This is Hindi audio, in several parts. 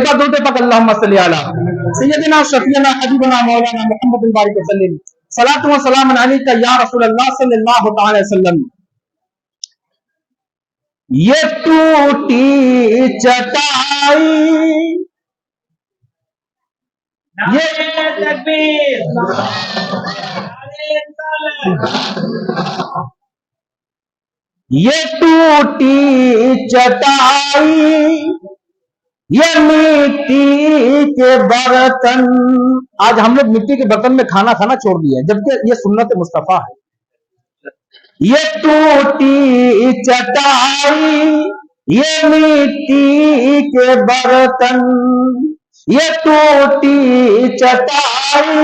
बार दुरूद पाक अल्लाहुम्मा सल्ली अला सय्यदिना शफीना हबीबना मौलाना मुहम्मद बारिक वसल्लम सलातु व सलाम अलैका या रसूल अल्लाह सल्लल्लाहु तआला अलैहि वसल्लम। ये टूटी चटाई ये तकबीर ये टूटी चटाई ये मिट्टी के बर्तन। आज हम लोग मिट्टी के बर्तन में खाना खाना छोड़ दिया, जबकि ये सुन्नत मुस्तफा है। ये टूटी चटाई ये मिट्टी के बर्तन, ये टूटी चटाई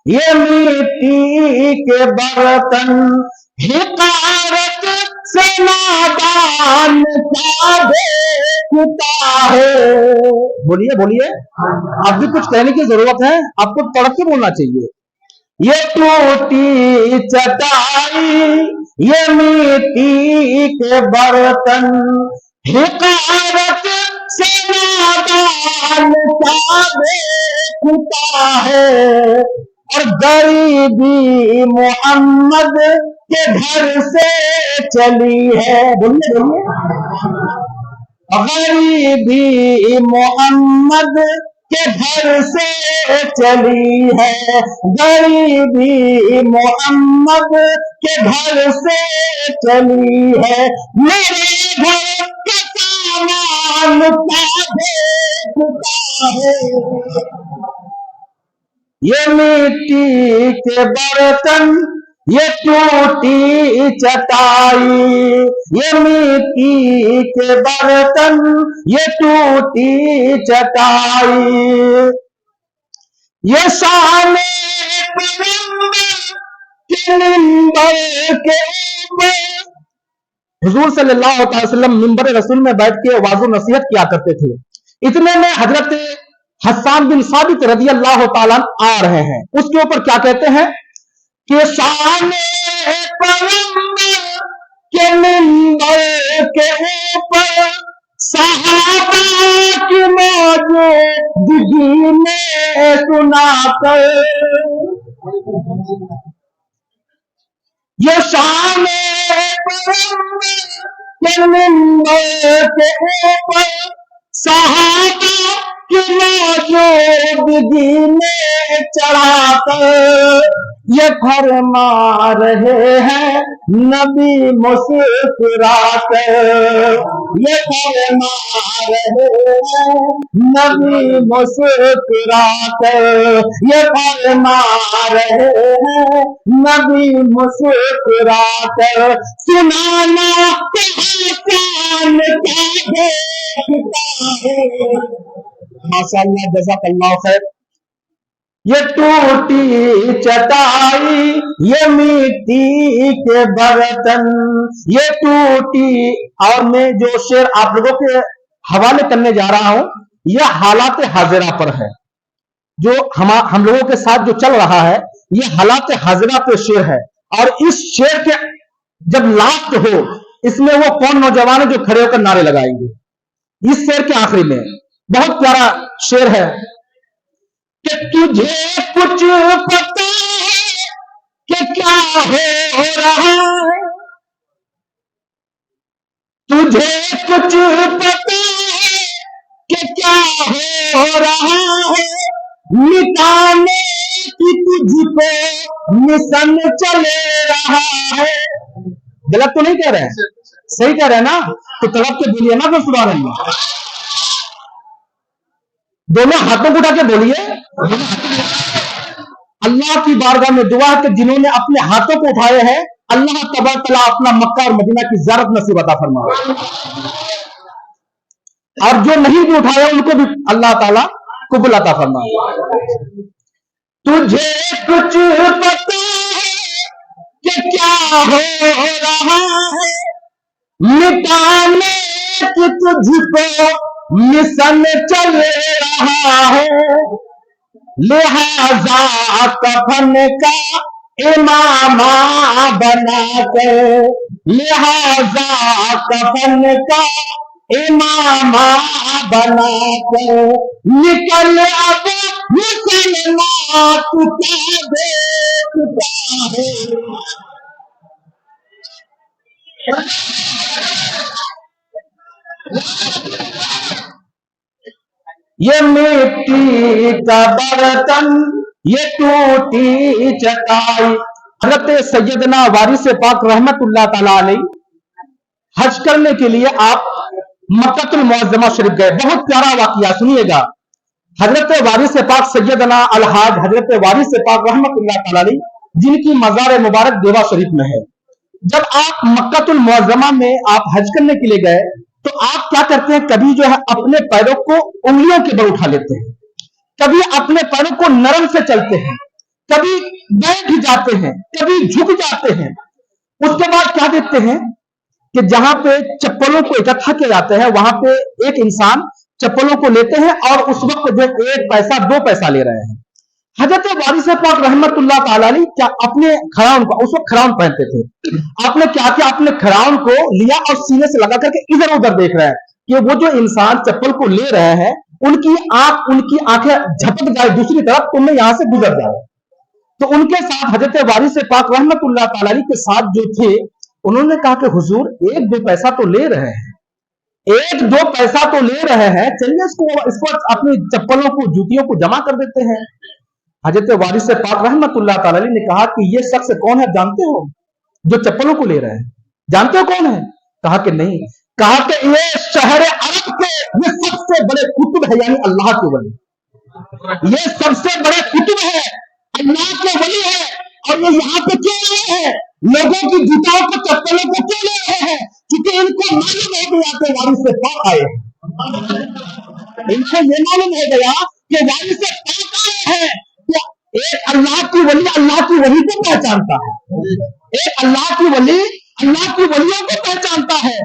ये मिट्टी के बर्तन, हिकारत से नादान का देखता है। बोलिए बोलिए, अब भी कुछ कहने की जरूरत है, आपको तड़क के बोलना चाहिए। ये टूटी चटाई ये मिट्टी के बर्तन, हिकारत से नादान का देखता है। और गरीबी मोहम्मद के घर से चली है। बोलिए बोलिए, गरीबी मोहम्मद के घर से चली है, गरीबी मोहम्मद के घर से चली है। मेरे घर के सामान का देखता है। ये मिट्टी के बर्तन ये टूटी चटाई, ये मिट्टी के बर्तन ये टूटी चटाई, ये शान के मिंबर के ऊपर हुजूर सल्लल्लाहु अलैहि वसल्लम मिंबर रसूल में बैठ के वाज़ो नसीहत किया करते थे। इतने में हजरत हस्सान बिन साबित रज़ी अल्लाह ताला आ रहे हैं। उसके ऊपर क्या कहते हैं कि शान पैगंबर के मिंबर के ऊपर सहाबा की मौजूदगी में सुनाकर, ये शान पैगंबर के मिंबर के ऊपर सहाबा की मौजूदगी में चढ़ाकर ये फरमा रहे हैं नबी मुस्कुराकर, ये फरमा रहे हैं नबी मुस्कुराकर, ये फरमा रहे हैं नबी मुस्कुराकर। सुनाना आसान क्या है। माशाअल्लाह, जज़ाकल्लाह खैर। ये टूटी चटाई ये मिट्टी के बर्तन, ये टूटी। और मैं जो शेर आप लोगों के हवाले करने जा रहा हूं, यह हालात हाजिरा पर है। जो हम लोगों के साथ जो चल रहा है, ये हालात हाजिरा पे शेर है। और इस शेर के जब लास्ट हो, इसमें वो कौन नौजवान है जो खड़े होकर नारे लगाएंगे। इस शेर के आखिरी में बहुत प्यारा शेर है कि तुझे कुछ पता है कि क्या हो रहा है, तुझे कुछ पता है कि क्या हो रहा है। मिटाने की तुझको मिशन चले रहा है। गलत तो नहीं कह रहे हैं, सही कह रहे हैं ना? तो तड़प के बोलिए ना फिर सुबह नहीं। दोनों हाथों को उठा के बोलिए। अल्लाह की बारगाह में दुआ है कि जिन्होंने अपने हाथों को उठाए हैं, अल्लाह तबारक तआला अपना मक्का और मदीना की ज़ियारत नसीब अता फरमाए। और जो नहीं भी उठाए उनको भी अल्लाह ताला कबूल अता फरमाए। तुझे कुछ पता है कि क्या हो रहा है, मिटाने की तुझको मिशन चल रहा है। लिहाजा कफन का इमामा बना कर, लिहाजा कफन का इमामा बनाकर निकल अब मुसलमान तुझे देखता है। ये मिट्टी का बर्तन, ये टूटी चटाई। हजरत सैयदना वारिस पाक रहमतुल्लाह ताला अलैह हज करने के लिए आप मक्कतुल मुअज्जमा शरीफ गए। बहुत प्यारा वाकया सुनिएगा। हजरत वारिस पाक सैयदना अलहाज हजरत वारिस पाक रहमतुल्लाह ताला अलैह, जिनकी मजार मुबारक देवा शरीफ में है, जब आप मक्कतुल मुअज्जमा में आप हज करने के लिए गए तो आप क्या करते हैं, कभी जो है अपने पैरों को उंगलियों के बल उठा लेते हैं, कभी अपने पैरों को नरम से चलते हैं, कभी बैठ जाते हैं, कभी झुक जाते हैं। उसके बाद क्या देखते हैं कि जहां पे चप्पलों को इकट्ठा किए जाते हैं वहां पे एक इंसान चप्पलों को लेते हैं और उस वक्त जो 1 पैसा 2 पैसा ले रहे हैं। हजरत वारिस पाक रहमतुल्लाह ताला अलैह क्या अपने खराउन को, उस वक्त खराउन पहनते थे, आपने क्या किया, अपने खराउन को लिया और सीने से लगा करके इधर उधर देख रहे हैं कि वो जो इंसान चप्पल को ले रहे हैं उनकी आंखें झपक जाए दूसरी तरफ, तो मैं यहां से गुजर जाऊं। तो उनके साथ हजरत वारिस पाक रहमतुल्लाह ताला अलैह के साथ जो थे, उन्होंने कहा कि हुजूर 1-2 पैसा तो ले रहे हैं, 1-2 पैसा तो ले रहे हैं, चलिए इसको अपनी चप्पलों को, जूतियों को जमा कर देते हैं। हजरत वारिस पाक रहमतुल्लाह ताला अलैह ने कहा कि ये शख्स कौन है जानते हो, जो चप्पलों को ले रहे हैं, जानते हो कौन है? कहा कि नहीं। कहा कि ये शहर अरब के ये सबसे बड़े कुतुब है, यानी अल्लाह के वली, ये सबसे बड़े कुतुब है, अल्लाह के वली है। और ये यहाँ पे क्यों आए हैं, लोगों की जूताओं को, चप्पलों को क्यों ले रहे हैं? क्योंकि इनको मालूम हो गया कि वारिस पाक आए, इनको ये मालूम हो गया कि वारिस पाक आए हैं। तो एक अल्लाह की वली को पहचानता है, एक अल्लाह की वली अल्लाह की वलियों को पहचानता है।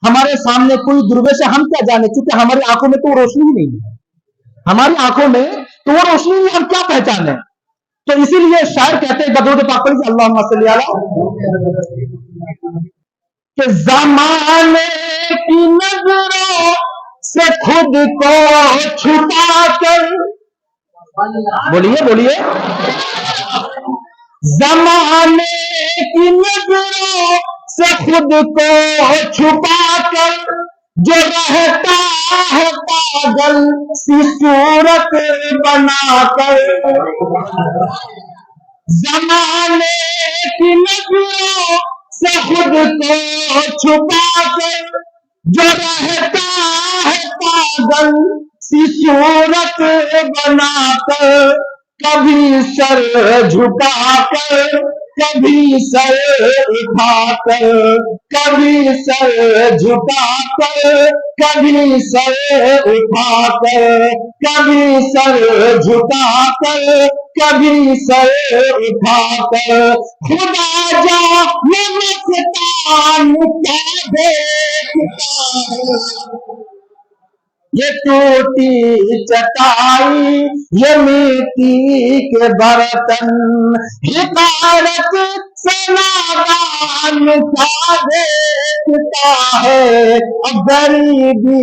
हमारे सामने कोई दुर्वेश है, हम क्या जाने, क्योंकि हमारी आंखों में तो वो रोशनी ही नहीं है, हमारी आंखों में तो वो रोशनी नहीं, हम क्या पहचाने। तो इसीलिए शायर कहते हैं बदरूद पाक पढ़िए, अल्लाहुम्मा सल्ली अला, कि ज़माने की नजरों से खुद को छुपा कर, बोलिए बोलिए, ज़माने की नजरों से खुद को छुपा कर जो रहता है पागल सी सूरत बनाकर, ज़माने की नजरों से खुद को छुपा कर जो रहता है पागल सी सूरत बनाकर, कभी सर झुकाकर, कभी सर उठाकर, कभी सर झुकाकर, कभी सर उठाकर, कभी सर झुकाकर, कभी सर उठाकर, खुदा जाने मस्तान क्या देखता है। ये टूटी चटाई, ये मिट्टी के बर्तन, हिकारत से नादान क्या देखता है। अब गरीबी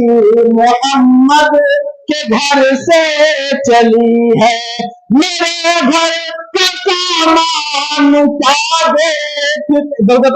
मोहम्मद के घर से चली है, मेरे घर का सामान क्या देखता।